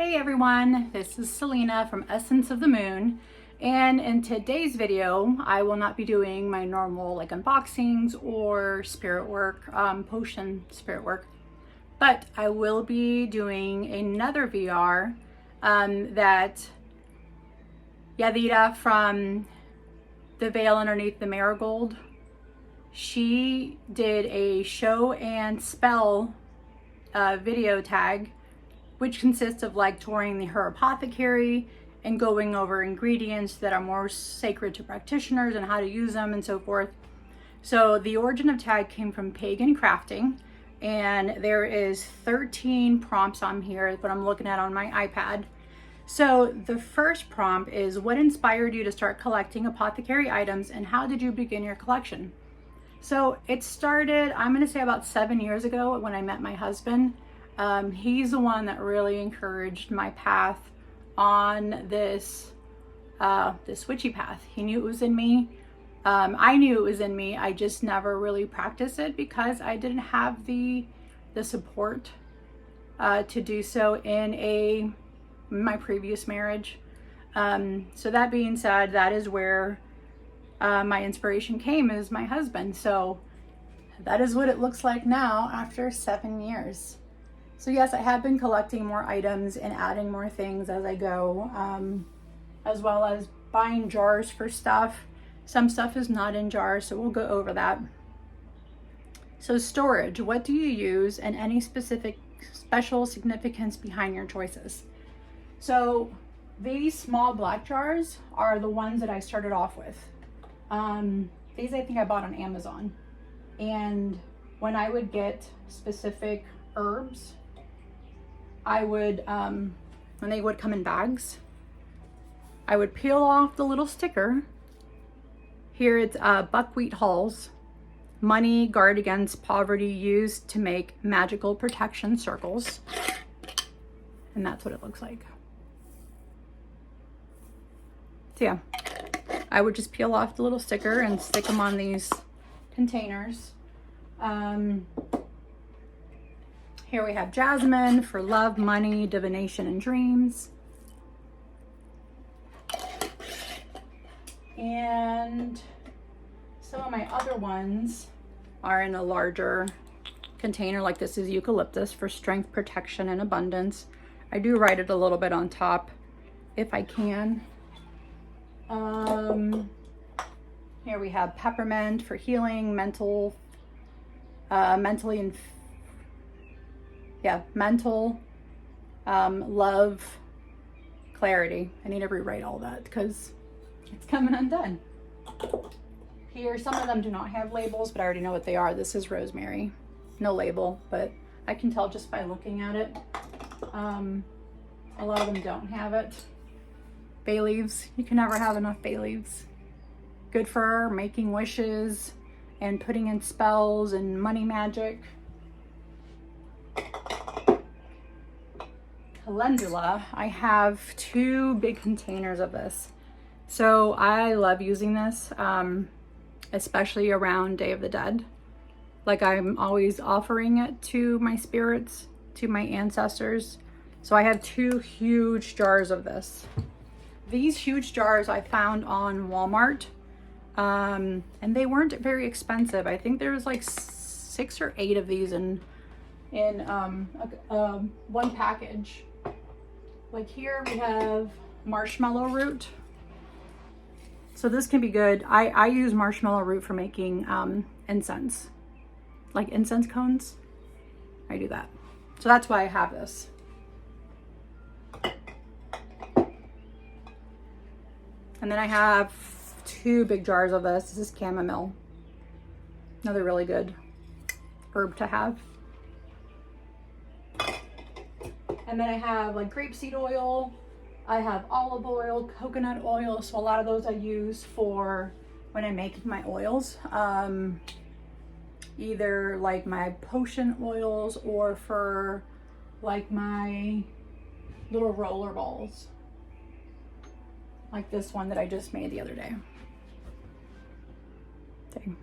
Hey everyone, this is Selena from Essence of the Moon, and in today's video I will not be doing my normal unboxings or spirit work, potion spirit work, but I will be doing another VR that Yadira from The Veil Underneath the Marigold, she did a Showandspell video tag, which consists of touring her apothecary and going over ingredients that are more sacred to practitioners and how to use them and so forth. So the origin of tag came from pagan crafting, and there is 13 prompts on here, what I'm looking at on my iPad. So the first prompt is, what inspired you to start collecting apothecary items and how did you begin your collection? So it started, I'm going to say about 7 years ago when I met my husband. He's the one that really encouraged my path on this witchy path. He knew it was in me. I knew it was in me. I just never really practiced it because I didn't have the support to do so in my previous marriage. So that being said, that is where my inspiration came, is my husband. So that is what it looks like now after 7 years. So yes, I have been collecting more items and adding more things as I go, as well as buying jars for stuff. Some stuff is not in jars, so we'll go over that. So storage, what do you use and any special significance behind your choices? So these small black jars are the ones that I started off with. These I think I bought on Amazon. And when I would get specific herbs, I would, when they would come in bags, I would peel off the little sticker. Here it's buckwheat hulls, money, guard against poverty, used to make magical protection circles. And that's what it looks like. So yeah, I would just peel off the little sticker and stick them on these containers. Here we have jasmine for love, money, divination, and dreams. And some of my other ones are in a larger container, like this is eucalyptus for strength, protection, and abundance. I do write it a little bit on top if I can. Here we have peppermint for healing, mental, love, clarity. I need to rewrite all that because it's coming undone. Here, some of them do not have labels, but I already know what they are. This is rosemary, no label, but I can tell just by looking at it. A lot of them don't have it. Bay leaves, you can never have enough bay leaves. Good for making wishes and putting in spells and money magic. Calendula, I have 2 big containers of this. So I love using this, especially around Day of the Dead. Like, I'm always offering it to my spirits, to my ancestors. So I have 2 huge jars of this. These huge jars I found on Walmart, and they weren't very expensive. I think there was like 6 or 8 of these in one package. Like here we have marshmallow root. So this can be good. I use marshmallow root for making incense, like incense cones. I do that. So that's why I have this. And then I have 2 big jars of this. This is chamomile. Another really good herb to have. And then I have like grapeseed oil. I have olive oil, coconut oil. So a lot of those I use for when I make my oils. Either like my potion oils or for like my little roller balls. Like this one that I just made the other day. Dang.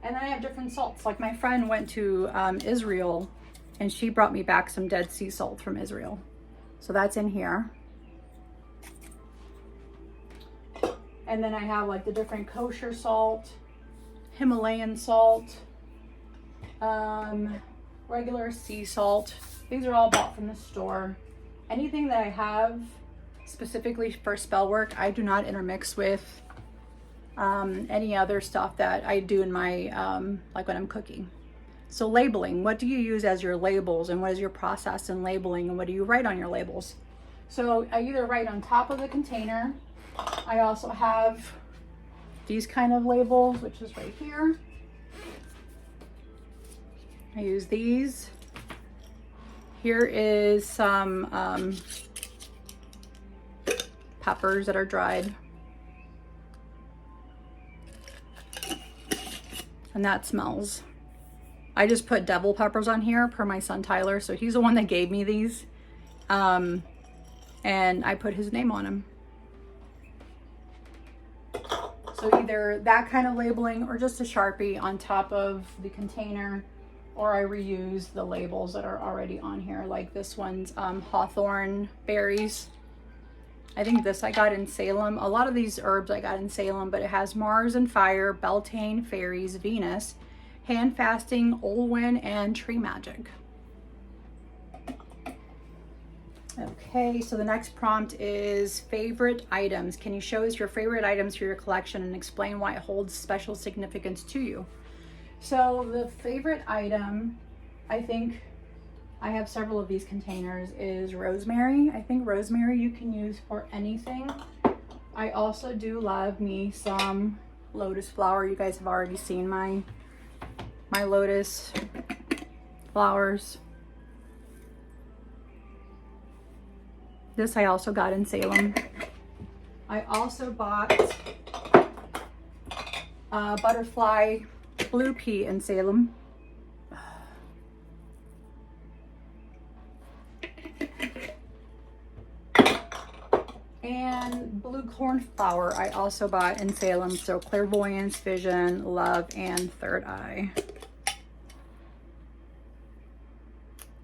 And then I have different salts. Like my friend went to Israel and she brought me back some Dead Sea salt from Israel. So that's in here. And then I have like the different kosher salt, Himalayan salt, regular sea salt. These are all bought from the store. Anything that I have specifically for spell work, I do not intermix with any other stuff that I do in my, like when I'm cooking. So labeling, what do you use as your labels, and what is your process in labeling, and what do you write on your labels? So I either write on top of the container. I also have these kind of labels, which is right here. I use these. Here is some peppers that are dried. And that smells. I just put devil peppers on here per my son Tyler. So he's the one that gave me these. And I put his name on them. So either that kind of labeling or just a Sharpie on top of the container, or I reuse the labels that are already on here. Like this one's hawthorn berries. I think this I got in Salem. A lot of these herbs I got in Salem, but it has Mars and Fire, Beltane, Fairies, Venus, Hand Fasting, Olwyn, and Tree Magic. Okay, so the next prompt is favorite items. Can you show us your favorite items for your collection and explain why it holds special significance to you? So the favorite item, I think I have several of these containers, is rosemary. I think rosemary you can use for anything. I also do love me some lotus flower. You guys have already seen my lotus flowers. This I also got in Salem. I also bought butterfly blue pea in Salem. And blue cornflower I also bought in Salem. So clairvoyance, vision, love, and third eye.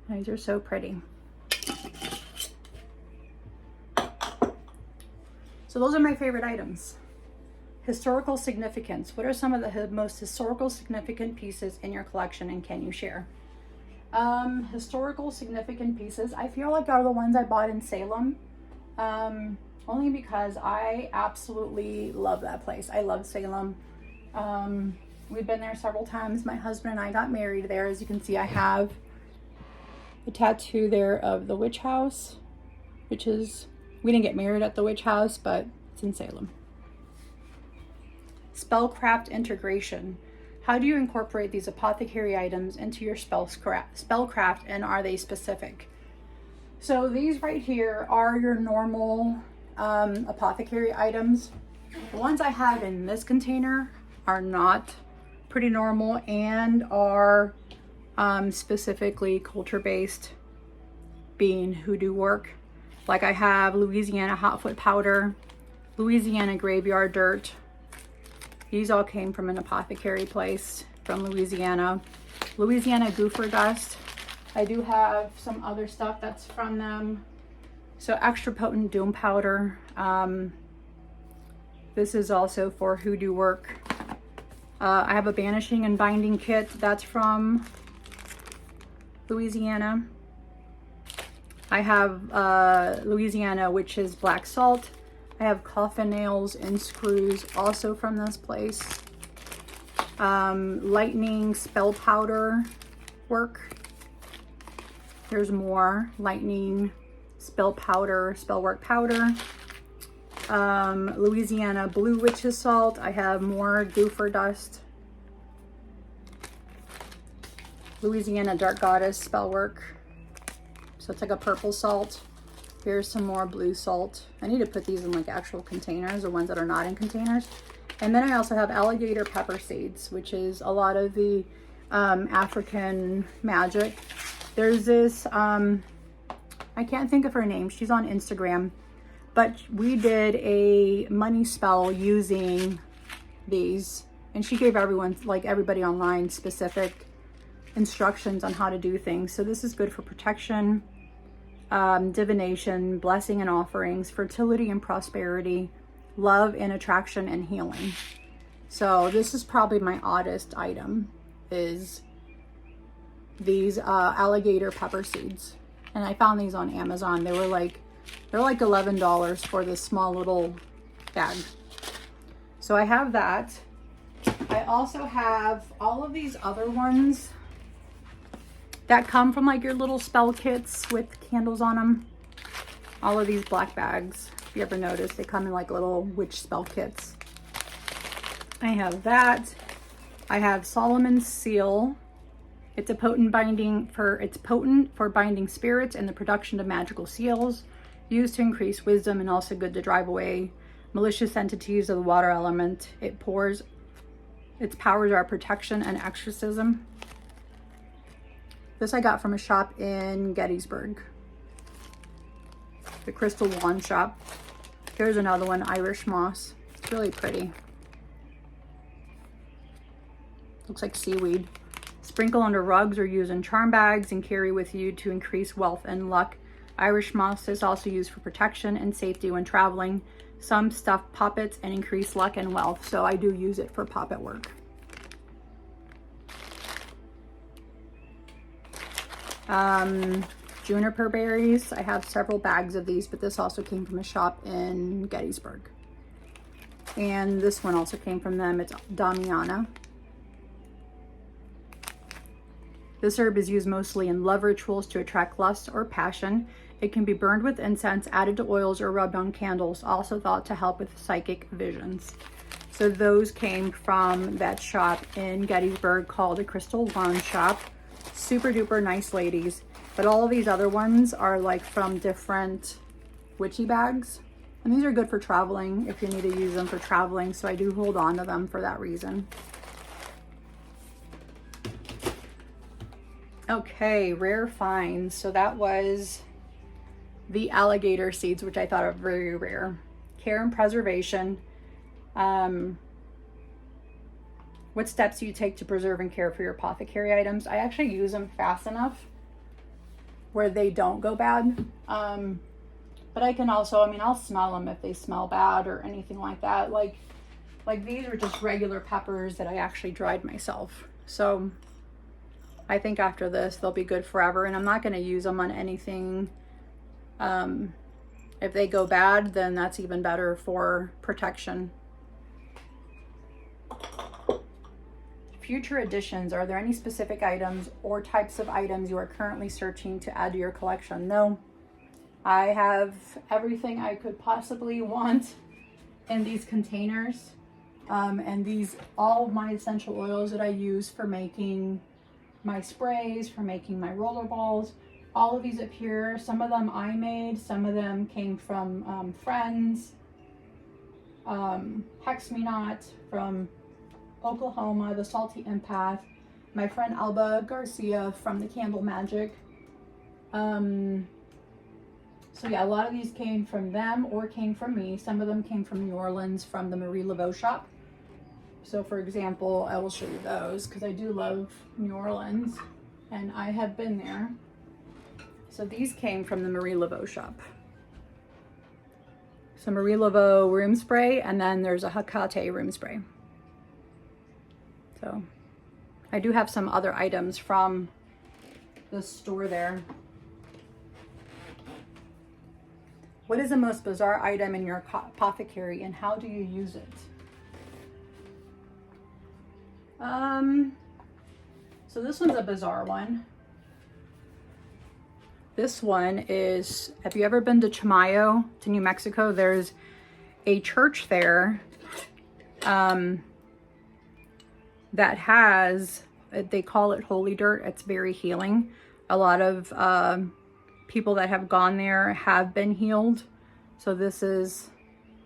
These are so pretty. So those are my favorite items. Historical significance. What are some of the most historical significant pieces in your collection, and can you share? Historical significant pieces, I feel like are the ones I bought in Salem. Only because I absolutely love that place. I love Salem. We've been there several times. My husband and I got married there. As you can see, I have a tattoo there of the witch house, which is, we didn't get married at the witch house, but it's in Salem. Spellcraft integration. How do you incorporate these apothecary items into your spellcraft, and are they specific? So these right here are your normal apothecary items. The ones I have in this container are not pretty normal and are specifically culture-based, being hoodoo work. Like I have Louisiana hotfoot powder, Louisiana graveyard dirt. These all came from an apothecary place from Louisiana. Louisiana goofer dust. I do have some other stuff that's from them. So extra potent doom powder. This is also for hoodoo work. I have a banishing and binding kit that's from Louisiana. I have Louisiana witch's black salt. I have coffin nails and screws also from this place. Lightning spell powder work. There's more lightning spell powder, spell work powder. Louisiana blue witch's salt. I have more goofer dust. Louisiana dark goddess spell work. So it's like a purple salt. Here's some more blue salt. I need to put these in like actual containers, the ones that are not in containers. And then I also have alligator pepper seeds, which is a lot of the African magic. There's this, I can't think of her name. She's on Instagram, but we did a money spell using these. And she gave everyone, like everybody online, specific instructions on how to do things. So this is good for protection, divination, blessing and offerings, fertility and prosperity, love and attraction, and healing. So this is probably my oddest item, is these alligator pepper seeds. And I found these on Amazon. They're like $11 for this small little bag. So I have that. I also have all of these other ones that come from like your little spell kits with candles on them. All of these black bags, if you ever notice, they come in like little witch spell kits. I have that. I have Solomon's seal. It's potent for binding spirits and the production of magical seals, used to increase wisdom and also good to drive away malicious entities of the water element. Its powers are protection and exorcism. This I got from a shop in Gettysburg, the Crystal Wand shop. Here's another one, Irish moss. It's really pretty. Looks like seaweed. Sprinkle under rugs or use in charm bags and carry with you to increase wealth and luck. Irish moss is also used for protection and safety when traveling. Some stuff puppets and increase luck and wealth. So I do use it for puppet work. Juniper berries. I have several bags of these, but this also came from a shop in Gettysburg. And this one also came from them. It's Damiana. This herb is used mostly in love rituals to attract lust or passion. It can be burned with incense, added to oils, or rubbed on candles, also thought to help with psychic visions. So those came from that shop in Gettysburg called the Crystal Wand Shop. Super duper nice ladies. But all of these other ones are like from different witchy bags. And these are good for traveling if you need to use them for traveling. So I do hold on to them for that reason. Okay, rare finds. So that was the alligator seeds, which I thought are very rare. Care and preservation. What steps do you take to preserve and care for your apothecary items? I actually use them fast enough where they don't go bad. But I can also, I'll smell them if they smell bad or anything like that. Like these are just regular peppers that I actually dried myself. So I think after this, they'll be good forever, and I'm not going to use them on anything. If they go bad, then that's even better for protection. Future additions. Are there any specific items or types of items you are currently searching to add to your collection? No. I have everything I could possibly want in these containers. And these, all of my essential oils that I use for making my sprays, for making my roller balls, all of these up here. Some of them I made, some of them came from friends. Hex Me Not from Oklahoma, the Salty Empath, my friend Alba Garcia from the Candle Magic. So yeah, a lot of these came from them or came from me. Some of them came from New Orleans from the Marie Laveau shop. So for example, I will show you those because I do love New Orleans and I have been there. So these came from the Marie Laveau shop. So Marie Laveau room spray, and then there's a Hecate room spray. So I do have some other items from the store there. What is the most bizarre item in your apothecary and how do you use it? So this one's a bizarre one. This one is, have you ever been to Chimayo, to New Mexico? There's a church there that has, they call it holy dirt. It's very healing. A lot of people that have gone there have been healed. So this is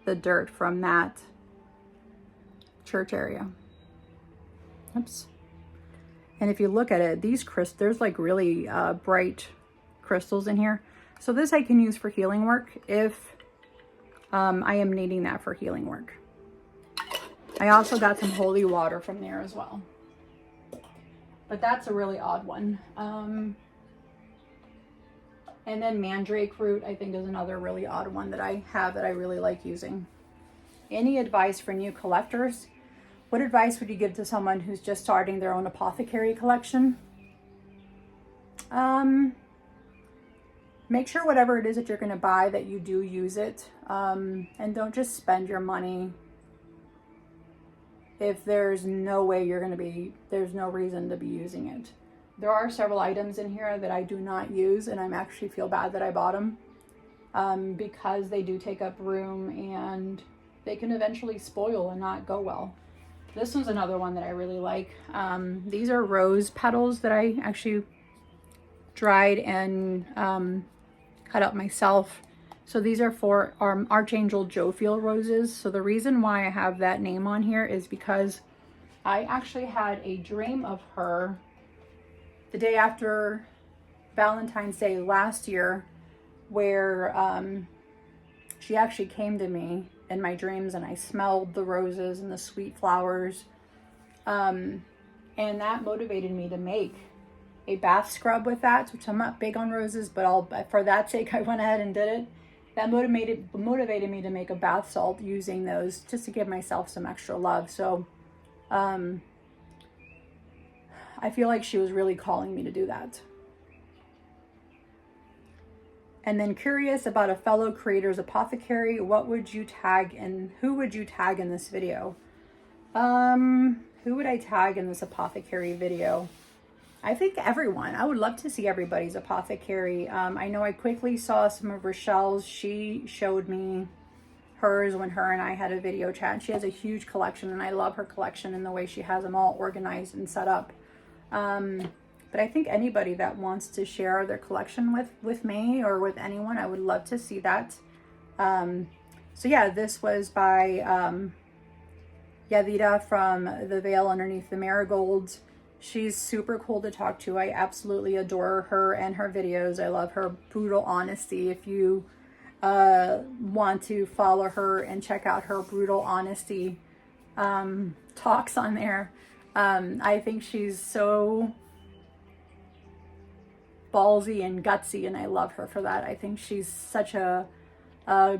the dirt from that church area. Oops. And if you look at it, these crystals, there's like really bright crystals in here. So this I can use for healing work if I am needing that for healing work. I also got some holy water from there as well. But that's a really odd one. And then mandrake root, I think, is another really odd one that I have that I really like using. Any advice for new collectors? What advice would you give to someone who's just starting their own apothecary collection? Make sure whatever it is that you're going to buy that you do use it, and don't just spend your money if there's no way you're going to be, there's no reason to be using it. There are several items in here that I do not use, and I actually feel bad that I bought them, because they do take up room and they can eventually spoil and not go well. This one's another one that I really like. These are rose petals that I actually dried and cut up myself. So these are for Archangel Jophiel roses. So the reason why I have that name on here is because I actually had a dream of her the day after Valentine's Day last year, where she actually came to me in my dreams, and I smelled the roses and the sweet flowers, and that motivated me to make a bath scrub with that, which I'm not big on roses, but for that sake I went ahead and did it. That motivated me to make a bath salt using those, just to give myself some extra love. So I feel like she was really calling me to do that. And then curious about a fellow creator's apothecary, what would you tag and who would you tag in this video? Who would I tag in this apothecary video? I think everyone. I would love to see everybody's apothecary. I know I quickly saw some of Rochelle's. She showed me hers when her and I had a video chat. She has a huge collection, and I love her collection and the way she has them all organized and set up. But I think anybody that wants to share their collection with me or with anyone, I would love to see that. So yeah, this was by Yadira from The Veil Underneath the Marigolds. She's super cool to talk to. I absolutely adore her and her videos. I love her brutal honesty. If you want to follow her and check out her brutal honesty talks on there, I think she's so ballsy and gutsy, and I love her for that. I think she's such a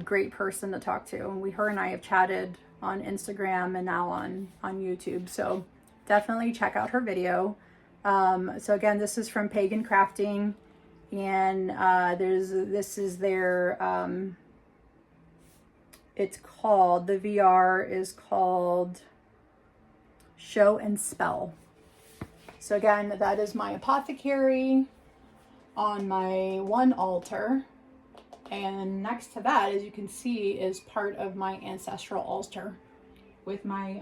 great person to talk to. And her and I have chatted on Instagram and now on YouTube. So definitely check out her video. So again, this is from Pagan Crafting, and this is their it's called, the VR is called Showandspell. So again, that is my apothecary on my one altar, and next to that, as you can see, is part of my ancestral altar with my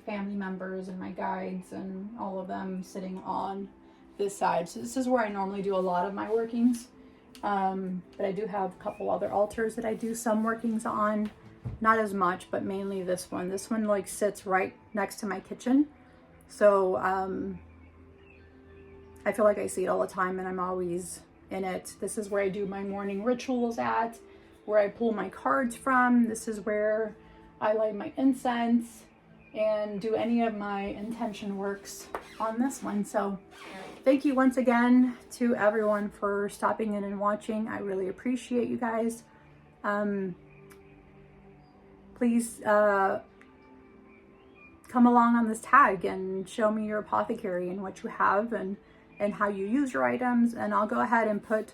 family members and my guides and all of them sitting on this side. So this is where I normally do a lot of my workings, but I do have a couple other altars that I do some workings on, not as much, but mainly this one. This one like sits right next to my kitchen, so I feel like I see it all the time and I'm always in it. This is where I do my morning rituals at, where I pull my cards from. This is where I light my incense and do any of my intention works on this one. So thank you once again to everyone for stopping in and watching. I really appreciate you guys. Please come along on this tag and show me your apothecary and what you have and how you use your items. And I'll go ahead and put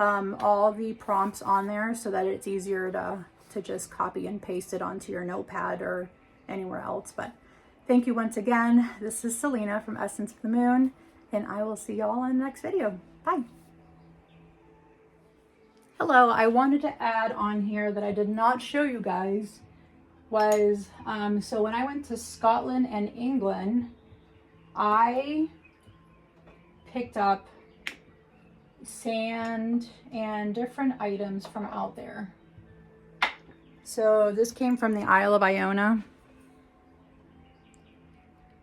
all the prompts on there so that it's easier to just copy and paste it onto your notepad or anywhere else. But thank you once again. This is Selena from Essence of the Moon, and I will see y'all in the next video. Bye. Hello, I wanted to add on here that I did not show you guys was, so when I went to Scotland and England, I picked up sand and different items from out there. So this came from the Isle of Iona,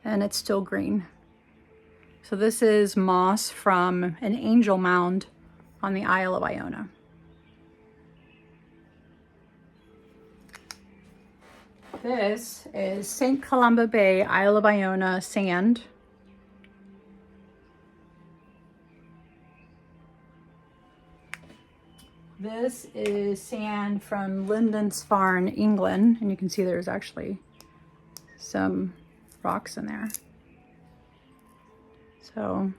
and it's still green. So this is moss from an angel mound on the Isle of Iona. This is St. Columba Bay, Isle of Iona sand. This is sand from Lindisfarne, England, and you can see there's actually some rocks in there. So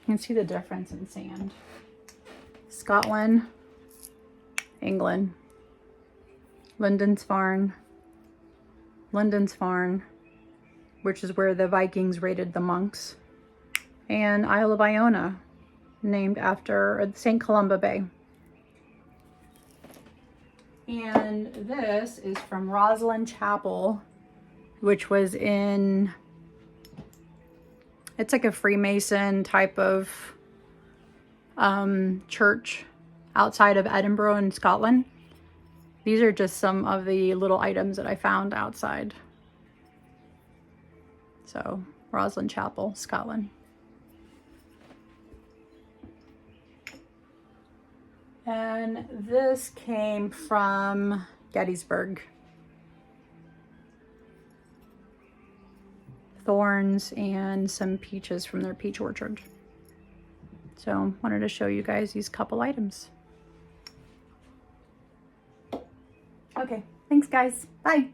you can see the difference in sand. Scotland, England, Lindisfarne, which is where the Vikings raided the monks, and Isle of Iona, named after St. Columba Bay. And this is from Rosslyn Chapel, which was in, it's like a Freemason type of church outside of Edinburgh in Scotland. These are just some of the little items that I found outside. So, Rosslyn Chapel, Scotland. And this came from Gettysburg. Thorns and some peaches from their peach orchard. So, wanted to show you guys these couple items. Okay, thanks guys. Bye.